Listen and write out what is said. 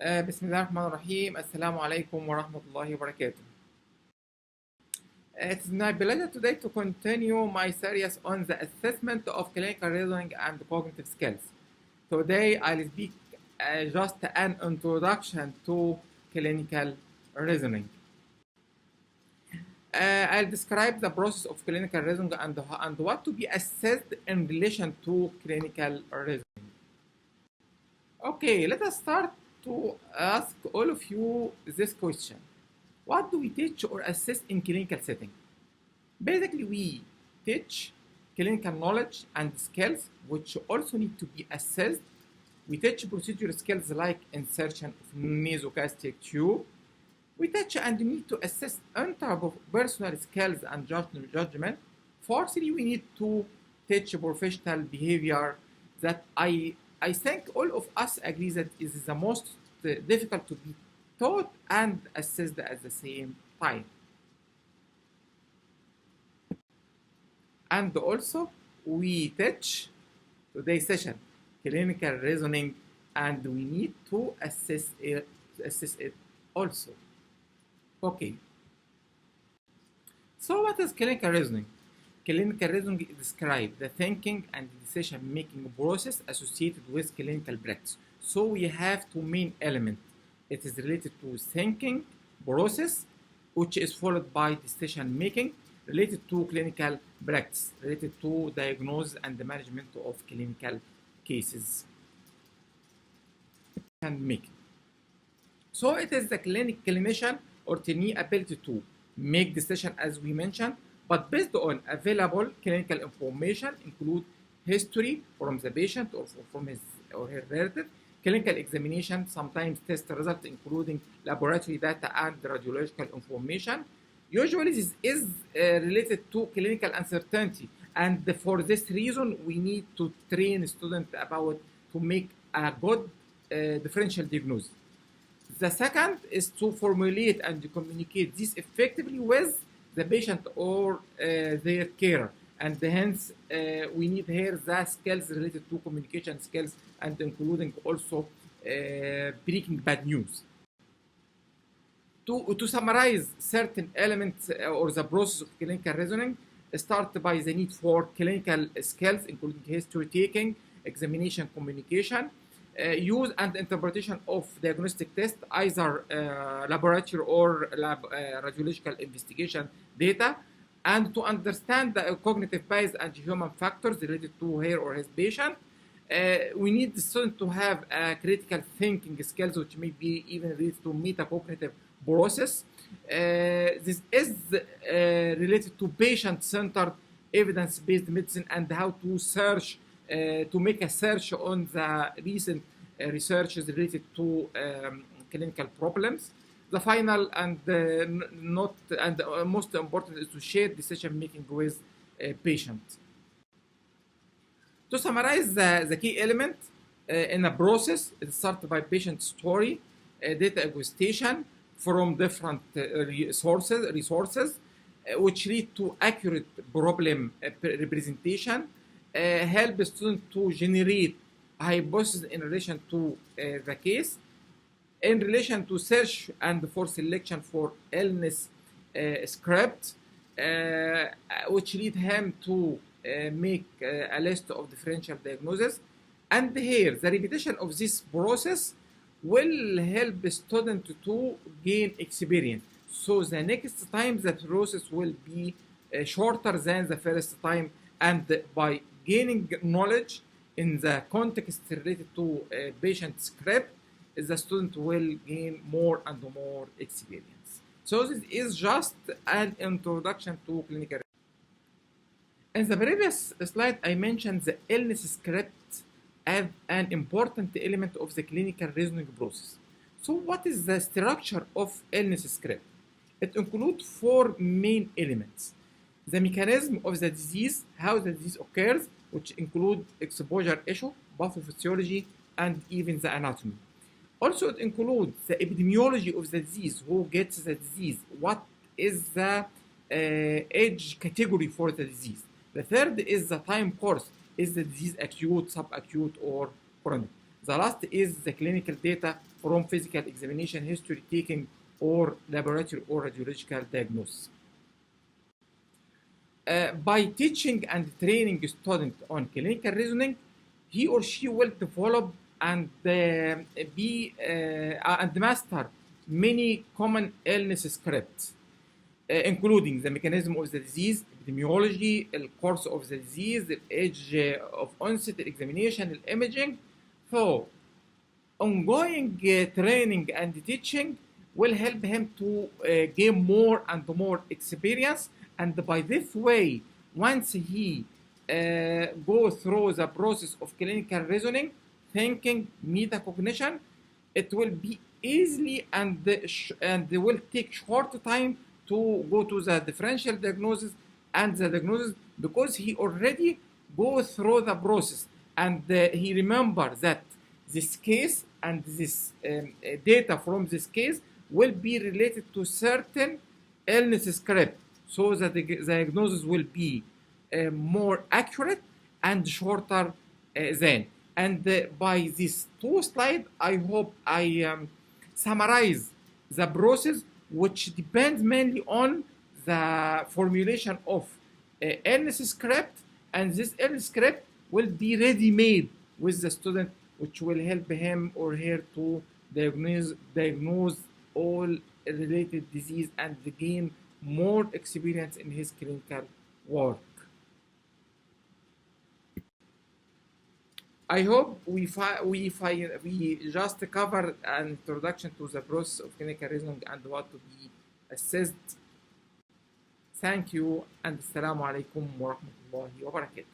بسم الله الرحمن الرحيم. السلام عليكم ورحمة الله وبركاته. It's my pleasure today to continue my series on the assessment of clinical reasoning and cognitive skills. Today I'll speak just an introduction to clinical reasoning. I'll describe the process of clinical reasoning and what to be assessed in relation to clinical reasoning. Okay, let us start to ask all of you this question. What do we teach or assess in clinical setting? Basically, we teach clinical knowledge and skills which also need to be assessed. We teach procedure skills like insertion of nasogastric tube. We teach and need to assess interpersonal skills and judgment. Fourthly, we need to teach professional behavior that I think all of us agree that is the most difficult to be taught and assessed at the same time. And also, we teach today's session clinical reasoning, and we need to assess it also. Okay. So what is clinical reasoning? Clinical reasoning describes the thinking and decision-making process associated with clinical practice. So we have two main elements. It is related to thinking process, which is followed by decision-making, related to clinical practice, related to diagnosis and the management of clinical cases. So it is the clinician or trainee ability to make decision, as we mentioned, but based on available clinical information, include history from the patient or from his or her relative, clinical examination, sometimes test results including laboratory data and radiological information. Usually this is related to clinical uncertainty, and for this reason we need to train students about to make a good differential diagnosis. The second is to formulate and communicate this effectively with the patient or their carer, and hence we need here the skills related to communication skills and including also breaking bad news. To summarize certain elements or the process of clinical reasoning, start by the need for clinical skills including history taking, examination, communication, use and interpretation of diagnostic tests, either laboratory or radiological investigation data, and to understand the cognitive bias and human factors related to her or his patient. We need the student to have critical thinking skills, which may be even related to metacognitive process. This is related to patient-centered evidence-based medicine and how to search to make a search on the recent researches related to clinical problems. The final and most important is to share decision making with patients. To summarize the key element in a process, it starts by patient story, data acquisition from different resources, which lead to accurate problem representation, help the student to generate a hypothesis in relation to the case, in relation to search and for selection for illness script, which lead him to make a list of differential diagnoses. And here, the repetition of this process will help the student to gain experience. So the next time the process will be shorter than the first time, and by gaining knowledge in the context related to patient script, the student will gain more and more experience. So this is just an introduction to clinical. In the previous slide, I mentioned the illness script as an important element of the clinical reasoning process. So what is the structure of illness script? It includes four main elements. The mechanism of the disease, how the disease occurs, which include exposure issue, pathophysiology, and even the anatomy. Also, it includes the epidemiology of the disease, who gets the disease, what is the age category for the disease. The third is the time course, is the disease acute, subacute, or chronic. The last is the clinical data from physical examination, history taking, or laboratory or radiological diagnosis. By teaching and training a student on clinical reasoning, he or she will develop and and master many common illness scripts, including the mechanism of the disease, epidemiology, the course of the disease, the age of onset, the examination, the imaging. So, ongoing training and teaching will help him to gain more and more experience, and by this way, once he goes through the process of clinical reasoning, thinking, metacognition, it will be easily and will take short time to go to the differential diagnosis and the diagnosis, because he already goes through the process, and he remembers that this case and this data from this case will be related to certain illness script, so that the diagnosis will be more accurate and shorter than. And by these two slides, I hope I summarize the process, which depends mainly on the formulation of illness script, and this illness script will be ready-made with the student, which will help him or her to diagnose all related disease and gain more experience in his clinical work. I hope we just covered an introduction to the process of clinical reasoning and what to be assessed. Thank you, and Assalamu alaikum wa rahmatullahi wa barakatuh.